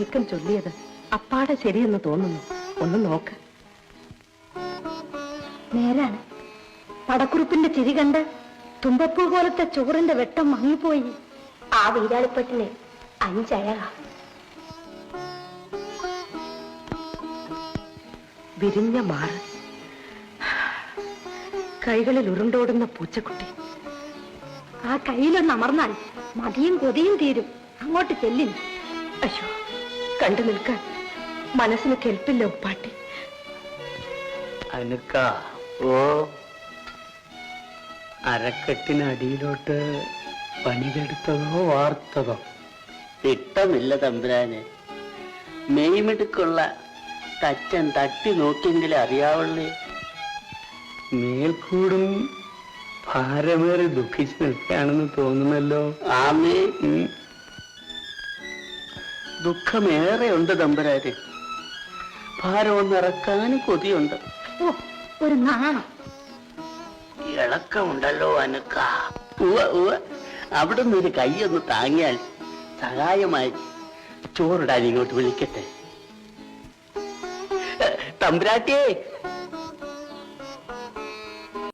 മാണിക്കം ചൊല്ലിയത് അപ്പാടെ ശരിയെന്ന് തോന്നുന്നു. ഒന്ന് നോക്ക്. നേരാണ്. പടക്കുറുപ്പിന്റെ ചിരി കണ്ട് തുമ്പപ്പൂ പോലത്തെ ചോറിന്റെ വെട്ടം മങ്ങിപ്പോയി. ആ വീരാളിപ്പട്ടിന് 5 അഴക. വിരിഞ്ഞ മാറ്, കൈകളിൽ ഉരുണ്ടോടുന്ന പൂച്ചക്കുട്ടി. ആ കയ്യിലൊന്ന് അമർന്നാൽ മതിയും കൊതിയും തീരും. അങ്ങോട്ട് ചെല്ലിൻ. അയ്യോ, കണ്ടു നിൽക്കാൻ മനസ്സിന് കെൽപ്പില്ല ഉപ്പാട്ടി. അനക്ക, ഓ അരക്കെട്ടിനടിയിലോട്ട് പണിതെടുത്തതോ വാർത്തതോ? ഇഷ്ടമില്ല തമ്പുരാന്. മെയ്മെടുക്കുള്ള തച്ചൻ തട്ടി നോക്കിയെങ്കിലേ അറിയാവുള്ളേ. മേൽക്കൂടും ഭാരമേറി ദുഃഖിച്ച് നിൽക്കുകയാണെന്ന് തോന്നുന്നല്ലോ. ആമേ, ദുഃഖമേറെ ഉണ്ട് തമ്പുരാന്. ഭാരമൊന്നിറക്കാനും കൊതിയുണ്ട്. ഓ, ഒരു നാണം. ഇളക്കമുണ്ടല്ലോ അനക്ക. അവിടെ നിന്നൊരു കൈയൊന്ന് താങ്ങിയാൽ സഹായമായി. ചോറിടാൻ ഇങ്ങോട്ട് വിളിക്കട്ടെ? തമ്പുരാട്ടിയെ,